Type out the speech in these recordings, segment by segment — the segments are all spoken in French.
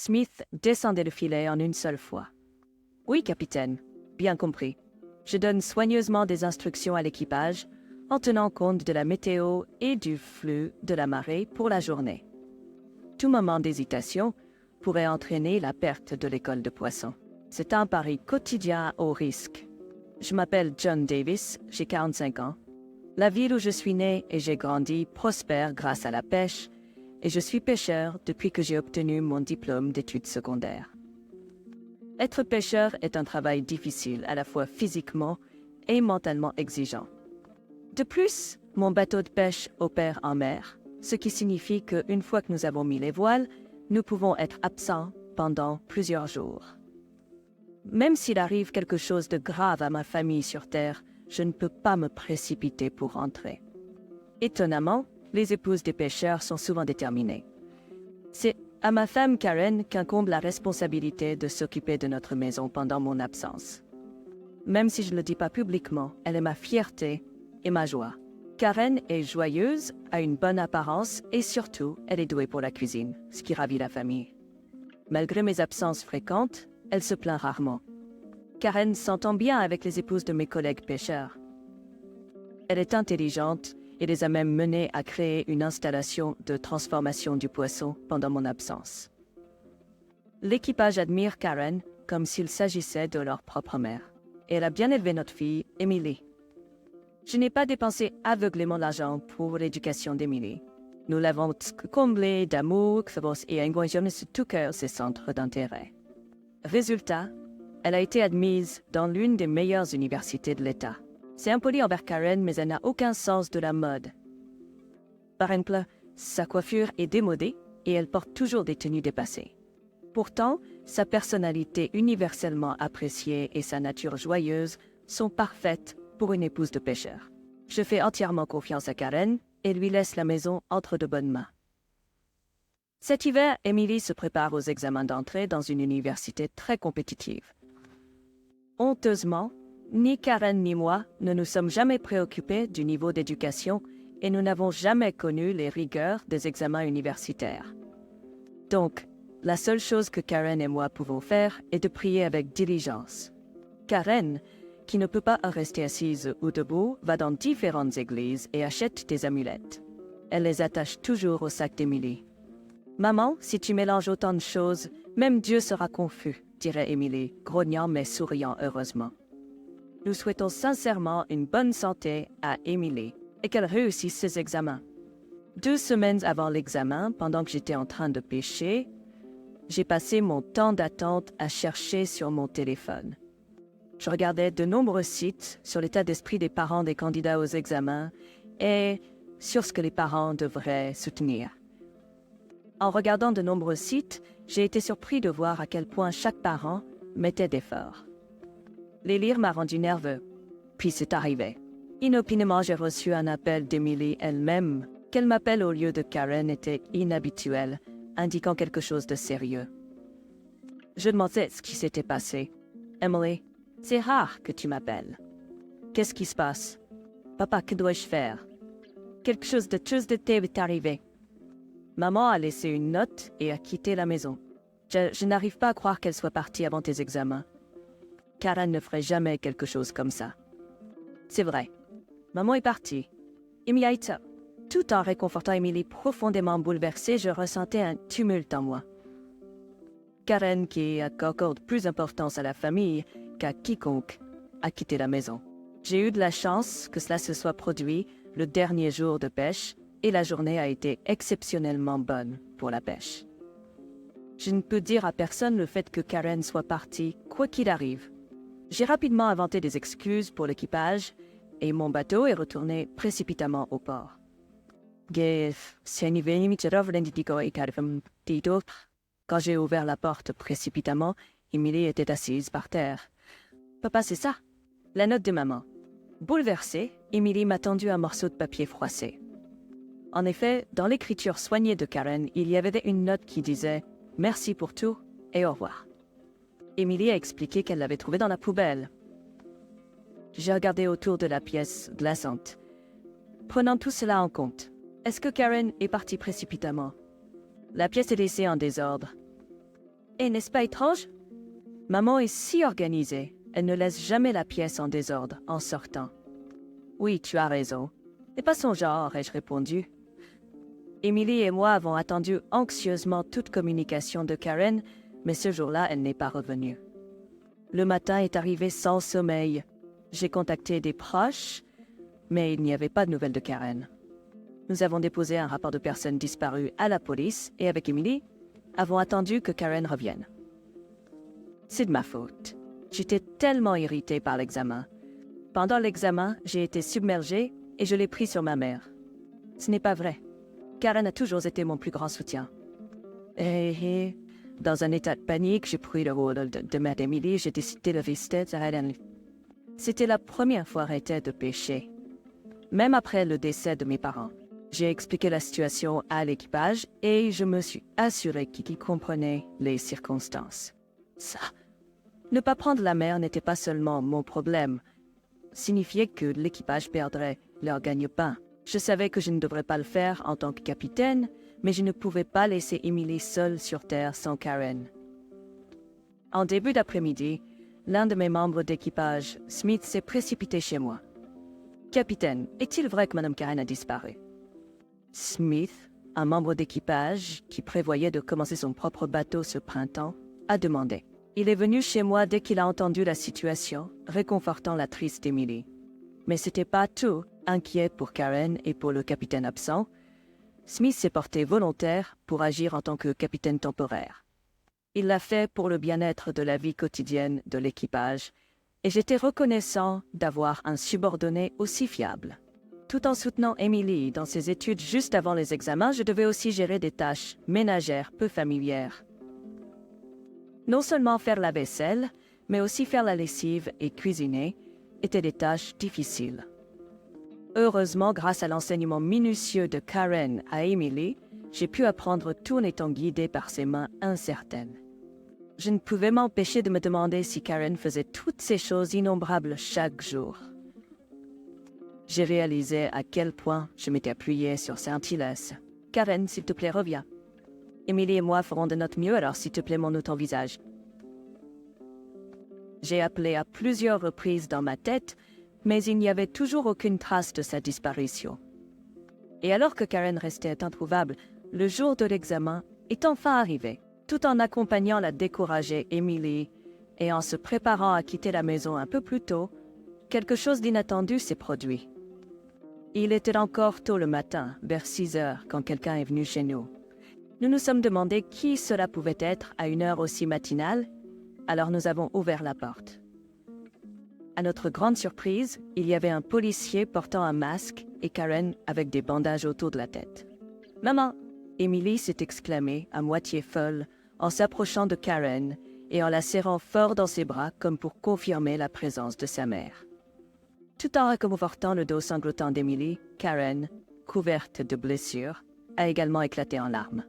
Smith descendait le filet en une seule fois. « Oui, capitaine. Bien compris. Je donne soigneusement des instructions à l'équipage, en tenant compte de la météo et du flux de la marée pour la journée. Tout moment d'hésitation pourrait entraîner la perte de l'école de poissons. C'est un pari quotidien au risque. Je m'appelle John Davis, j'ai 45 ans. La ville où je suis né et j'ai grandi prospère grâce à la pêche, et je suis pêcheur depuis que j'ai obtenu mon diplôme d'études secondaires. Être pêcheur est un travail difficile, à la fois physiquement et mentalement exigeant. De plus, mon bateau de pêche opère en mer, ce qui signifie qu'une fois que nous avons mis les voiles, nous pouvons être absents pendant plusieurs jours. Même s'il arrive quelque chose de grave à ma famille sur Terre, je ne peux pas me précipiter pour rentrer. Étonnamment, les épouses des pêcheurs sont souvent déterminées. C'est à ma femme Karen qu'incombe la responsabilité de s'occuper de notre maison pendant mon absence. Même si je ne le dis pas publiquement, elle est ma fierté et ma joie. Karen est joyeuse, a une bonne apparence et surtout, elle est douée pour la cuisine, ce qui ravit la famille. Malgré mes absences fréquentes, elle se plaint rarement. Karen s'entend bien avec les épouses de mes collègues pêcheurs. Elle est intelligente et les a même menées à créer une installation de transformation du poisson pendant mon absence. L'équipage admire Karen comme s'il s'agissait de leur propre mère. Et elle a bien élevé notre fille, Emily. Je n'ai pas dépensé aveuglément l'argent pour l'éducation d'Emily. Nous l'avons comblée d'amour, et engagé sur tout cœur ses centres d'intérêt. Résultat, elle a été admise dans l'une des meilleures universités de l'État. C'est impoli envers Karen, mais elle n'a aucun sens de la mode. Par exemple, sa coiffure est démodée et elle porte toujours des tenues dépassées. Pourtant, sa personnalité universellement appréciée et sa nature joyeuse sont parfaites pour une épouse de pêcheur. Je fais entièrement confiance à Karen et lui laisse la maison entre de bonnes mains. Cet hiver, Emily se prépare aux examens d'entrée dans une université très compétitive. Honteusement, ni Karen ni moi ne nous sommes jamais préoccupés du niveau d'éducation et nous n'avons jamais connu les rigueurs des examens universitaires. Donc, la seule chose que Karen et moi pouvons faire est de prier avec diligence. Karen, qui ne peut pas rester assise ou debout, va dans différentes églises et achète des amulettes. Elle les attache toujours au sac d'Emily. « Maman, si tu mélanges autant de choses, même Dieu sera confus, » dirait Emily, grognant mais souriant heureusement. Nous souhaitons sincèrement une bonne santé à Emily et qu'elle réussisse ses examens. 2 semaines avant l'examen, pendant que j'étais en train de pêcher, j'ai passé mon temps d'attente à chercher sur mon téléphone. Je regardais de nombreux sites sur l'état d'esprit des parents des candidats aux examens et sur ce que les parents devraient soutenir. En regardant de nombreux sites, j'ai été surpris de voir à quel point chaque parent mettait d'efforts. Les lire m'a rendu nerveux. Puis c'est arrivé. Inopinément, j'ai reçu un appel d'Emily elle-même. Qu'elle m'appelle au lieu de Karen était inhabituel, indiquant quelque chose de sérieux. Je demandais ce qui s'était passé. « Emily, c'est rare que tu m'appelles. Qu'est-ce qui se passe? Papa, que dois-je faire? Quelque chose de terrible est arrivé. » Maman a laissé une note et a quitté la maison. Je n'arrive pas à croire qu'elle soit partie avant tes examens. Karen ne ferait jamais quelque chose comme ça. C'est vrai. Maman est partie. Tout en réconfortant Emily profondément bouleversée, je ressentais un tumulte en moi. Karen, qui accorde plus d'importance à la famille qu'à quiconque, a quitté la maison. J'ai eu de la chance que cela se soit produit le dernier jour de pêche et la journée a été exceptionnellement bonne pour la pêche. Je ne peux dire à personne le fait que Karen soit partie, quoi qu'il arrive. J'ai rapidement inventé des excuses pour l'équipage et mon bateau est retourné précipitamment au port. Quand j'ai ouvert la porte précipitamment, Emily était assise par terre. « Papa, c'est ça? » La note de maman. Bouleversée, Emily m'a tendu un morceau de papier froissé. En effet, dans l'écriture soignée de Karen, il y avait une note qui disait « Merci pour tout et au revoir ». Emily a expliqué qu'elle l'avait trouvée dans la poubelle. J'ai regardé autour de la pièce glaçante. Prenant tout cela en compte, est-ce que Karen est partie précipitamment? La pièce est laissée en désordre. Et n'est-ce pas étrange? Maman est si organisée, elle ne laisse jamais la pièce en désordre en sortant. Oui, tu as raison. C'est pas son genre, ai-je répondu. Emily et moi avons attendu anxieusement toute communication de Karen, mais ce jour-là, elle n'est pas revenue. Le matin est arrivé sans sommeil. J'ai contacté des proches, mais il n'y avait pas de nouvelles de Karen. Nous avons déposé un rapport de personnes disparues à la police et avec Emily, avons attendu que Karen revienne. C'est de ma faute. J'étais tellement irritée par l'examen. Pendant l'examen, j'ai été submergée et je l'ai pris sur ma mère. Ce n'est pas vrai. Karen a toujours été mon plus grand soutien. Et dans un état de panique, j'ai pris le rôle de mère d'Emily, j'ai décidé de rester à elle. C'était la première fois arrêtée de pécher. Même après le décès de mes parents, j'ai expliqué la situation à l'équipage et je me suis assurée qu'ils comprenaient les circonstances. Ça, ne pas prendre la mer n'était pas seulement mon problème, signifiait que l'équipage perdrait leur gagne-pain. Je savais que je ne devrais pas le faire en tant que capitaine, mais je ne pouvais pas laisser Emily seule sur Terre sans Karen. En début d'après-midi, l'un de mes membres d'équipage, Smith, s'est précipité chez moi. « Capitaine, est-il vrai que Madame Karen a disparu ?» Smith, un membre d'équipage qui prévoyait de commencer son propre bateau ce printemps, a demandé. Il est venu chez moi dès qu'il a entendu la situation, réconfortant la triste Emily. Mais c'était pas tout. Inquiet pour Karen et pour le capitaine absent, Smith s'est porté volontaire pour agir en tant que capitaine temporaire. Il l'a fait pour le bien-être de la vie quotidienne de l'équipage, et j'étais reconnaissant d'avoir un subordonné aussi fiable. Tout en soutenant Emily dans ses études juste avant les examens, je devais aussi gérer des tâches ménagères peu familières. Non seulement faire la vaisselle, mais aussi faire la lessive et cuisiner étaient des tâches difficiles. Heureusement, grâce à l'enseignement minutieux de Karen à Emily, j'ai pu apprendre tout en étant guidée par ses mains incertaines. Je ne pouvais m'empêcher de me demander si Karen faisait toutes ces choses innombrables chaque jour. J'ai réalisé à quel point je m'étais appuyée sur Saint-Hilès. « Karen, s'il te plaît, reviens. Emily et moi ferons de notre mieux, alors s'il te plaît, montre ton visage. » J'ai appelé à plusieurs reprises dans ma tête, mais il n'y avait toujours aucune trace de sa disparition. Et alors que Karen restait introuvable, le jour de l'examen est enfin arrivé. Tout en accompagnant la découragée Emily et en se préparant à quitter la maison un peu plus tôt, quelque chose d'inattendu s'est produit. Il était encore tôt le matin, vers 6 heures, quand quelqu'un est venu chez nous. Nous nous sommes demandé qui cela pouvait être à une heure aussi matinale, alors nous avons ouvert la porte. À notre grande surprise, il y avait un policier portant un masque et Karen avec des bandages autour de la tête. « Maman !» Emily s'est exclamée, à moitié folle, en s'approchant de Karen et en la serrant fort dans ses bras comme pour confirmer la présence de sa mère. Tout en réconfortant le dos sanglotant d'Emily, Karen, couverte de blessures, a également éclaté en larmes.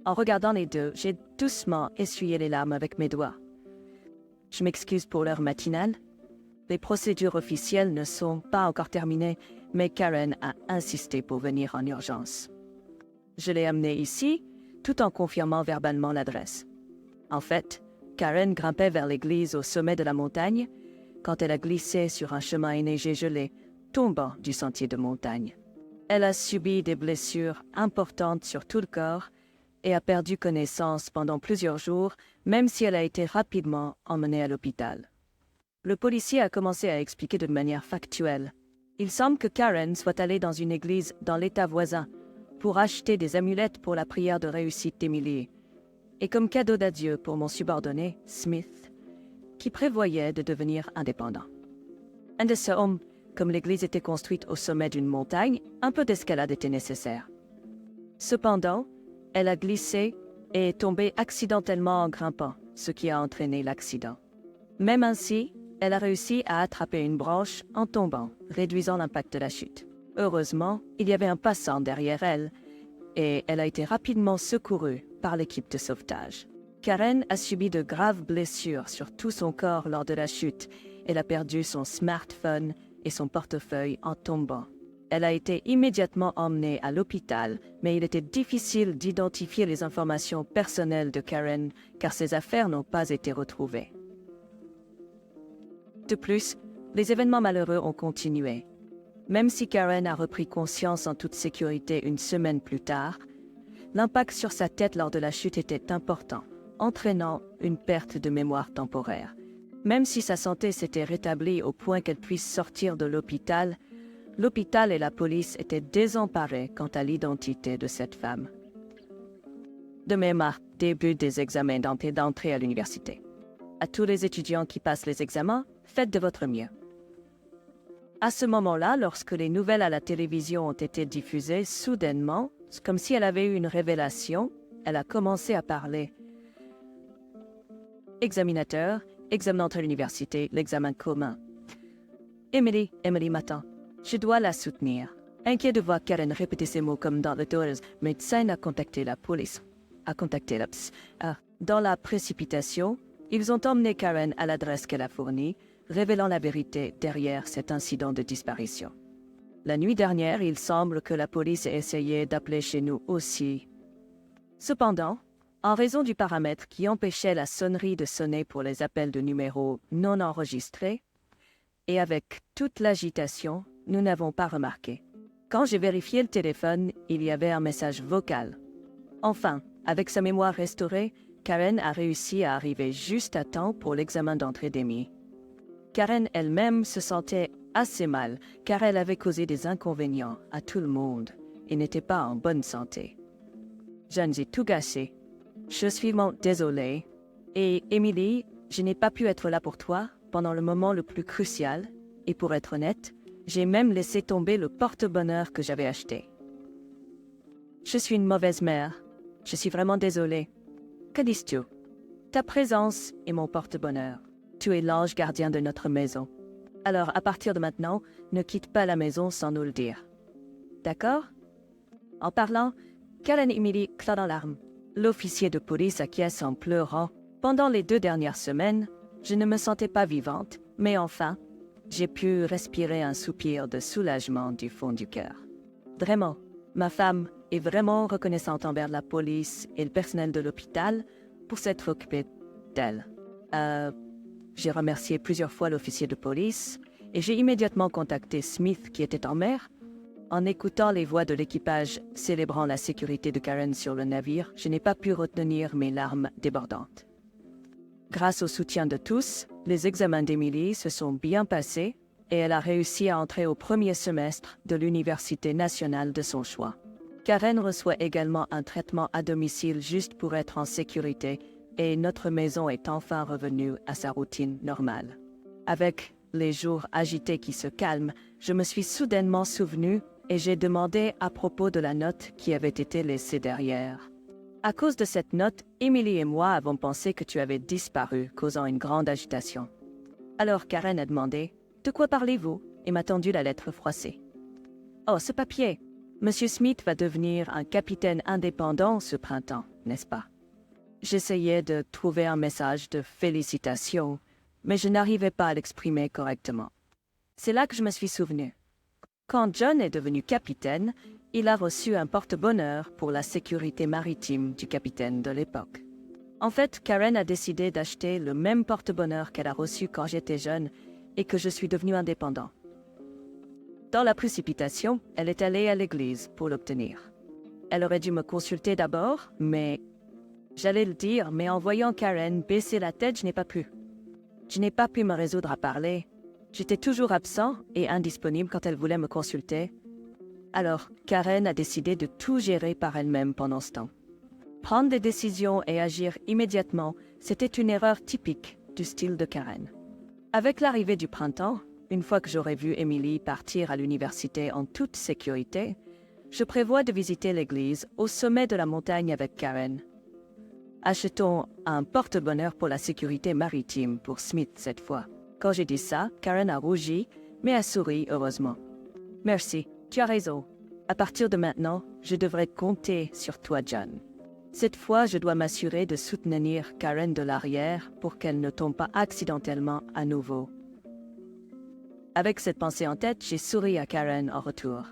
En regardant les deux, j'ai doucement essuyé les larmes avec mes doigts. Je m'excuse pour l'heure matinale. Les procédures officielles ne sont pas encore terminées, mais Karen a insisté pour venir en urgence. Je l'ai amenée ici, tout en confirmant verbalement l'adresse. En fait, Karen grimpait vers l'église au sommet de la montagne quand elle a glissé sur un chemin enneigé gelé, tombant du sentier de montagne. Elle a subi des blessures importantes sur tout le corps et a perdu connaissance pendant plusieurs jours, même si elle a été rapidement emmenée à l'hôpital. Le policier a commencé à expliquer de manière factuelle. Il semble que Karen soit allée dans une église dans l'état voisin pour acheter des amulettes pour la prière de réussite d'Emily, et comme cadeau d'adieu pour mon subordonné, Smith, qui prévoyait de devenir indépendant. Un de ce homme, comme l'église était construite au sommet d'une montagne, un peu d'escalade était nécessaire. Cependant, elle a glissé et est tombée accidentellement en grimpant, ce qui a entraîné l'accident. Même ainsi, elle a réussi à attraper une branche en tombant, réduisant l'impact de la chute. Heureusement, il y avait un passant derrière elle, et elle a été rapidement secourue par l'équipe de sauvetage. Karen a subi de graves blessures sur tout son corps lors de la chute. Elle a perdu son smartphone et son portefeuille en tombant. Elle a été immédiatement emmenée à l'hôpital, mais il était difficile d'identifier les informations personnelles de Karen car ses affaires n'ont pas été retrouvées. De plus, les événements malheureux ont continué. Même si Karen a repris conscience en toute sécurité une semaine plus tard, l'impact sur sa tête lors de la chute était important, entraînant une perte de mémoire temporaire. Même si sa santé s'était rétablie au point qu'elle puisse sortir de l'hôpital et la police étaient désemparés quant à l'identité de cette femme. De même à début des examens d'entrée à l'université. À tous les étudiants qui passent les examens, faites de votre mieux. À ce moment-là, lorsque les nouvelles à la télévision ont été diffusées, soudainement, comme si elle avait eu une révélation, elle a commencé à parler. Examinateur, examen d'entrée à l'université, l'examen commun. Emily m'attend. Je dois la soutenir. Inquiet de voir Karen répéter ces mots comme dans le Doors, médecin a contacté la police. Dans la précipitation, ils ont emmené Karen à l'adresse qu'elle a fournie, révélant la vérité derrière cet incident de disparition. La nuit dernière, il semble que la police ait essayé d'appeler chez nous aussi. Cependant, en raison du paramètre qui empêchait la sonnerie de sonner pour les appels de numéros non enregistrés, et avec toute l'agitation, nous n'avons pas remarqué. Quand j'ai vérifié le téléphone, il y avait un message vocal. Enfin, avec sa mémoire restaurée, Karen a réussi à arriver juste à temps pour l'examen d'entrée d'Amy. Karen elle-même se sentait assez mal, car elle avait causé des inconvénients à tout le monde et n'était pas en bonne santé. Je nous ai tout gâché. Je suis vraiment désolée. Et Emily, je n'ai pas pu être là pour toi pendant le moment le plus crucial, et pour être honnête, j'ai même laissé tomber le porte-bonheur que j'avais acheté. Je suis une mauvaise mère. Je suis vraiment désolée. Que dis-tu? Ta présence est mon porte-bonheur. Tu es l'ange gardien de notre maison. Alors, à partir de maintenant, ne quitte pas la maison sans nous le dire. D'accord? En parlant, Karen et Emily éclatent en larmes. L'officier de police acquiesce en pleurant. Pendant les 2 dernières semaines, je ne me sentais pas vivante, mais enfin, j'ai pu respirer un soupir de soulagement du fond du cœur. Vraiment, ma femme est vraiment reconnaissante envers la police et le personnel de l'hôpital pour s'être occupé d'elle. J'ai remercié plusieurs fois l'officier de police et j'ai immédiatement contacté Smith qui était en mer. En écoutant les voix de l'équipage célébrant la sécurité de Karen sur le navire, je n'ai pas pu retenir mes larmes débordantes. Grâce au soutien de tous, les examens d'Emily se sont bien passés et elle a réussi à entrer au premier semestre de l'université nationale de son choix. Karen reçoit également un traitement à domicile juste pour être en sécurité et notre maison est enfin revenue à sa routine normale. Avec les jours agités qui se calment, je me suis soudainement souvenu et j'ai demandé à propos de la note qui avait été laissée derrière. À cause de cette note, Emily et moi avons pensé que tu avais disparu, causant une grande agitation. Alors Karen a demandé « De quoi parlez-vous » et m'a tendu la lettre froissée. « Oh, ce papier! Monsieur Smith va devenir un capitaine indépendant ce printemps, n'est-ce pas ?» J'essayais de trouver un message de félicitations, mais je n'arrivais pas à l'exprimer correctement. C'est là que je me suis souvenu. Quand John est devenu capitaine, il a reçu un porte-bonheur pour la sécurité maritime du capitaine de l'époque. En fait, Karen a décidé d'acheter le même porte-bonheur qu'elle a reçu quand j'étais jeune et que je suis devenu indépendant. Dans la précipitation, elle est allée à l'église pour l'obtenir. Elle aurait dû me consulter d'abord, mais... J'allais le dire, mais en voyant Karen baisser la tête, je n'ai pas pu. Je n'ai pas pu me résoudre à parler. J'étais toujours absent et indisponible quand elle voulait me consulter. Alors, Karen a décidé de tout gérer par elle-même pendant ce temps. Prendre des décisions et agir immédiatement, c'était une erreur typique du style de Karen. Avec l'arrivée du printemps, une fois que j'aurai vu Emily partir à l'université en toute sécurité, je prévois de visiter l'église au sommet de la montagne avec Karen. Achetons un porte-bonheur pour la sécurité maritime pour Smith cette fois. Quand j'ai dit ça, Karen a rougi, mais a souri heureusement. Merci, tu as raison. À partir de maintenant, je devrais compter sur toi, John. Cette fois, je dois m'assurer de soutenir Karen de l'arrière pour qu'elle ne tombe pas accidentellement à nouveau. Avec cette pensée en tête, j'ai souri à Karen en retour.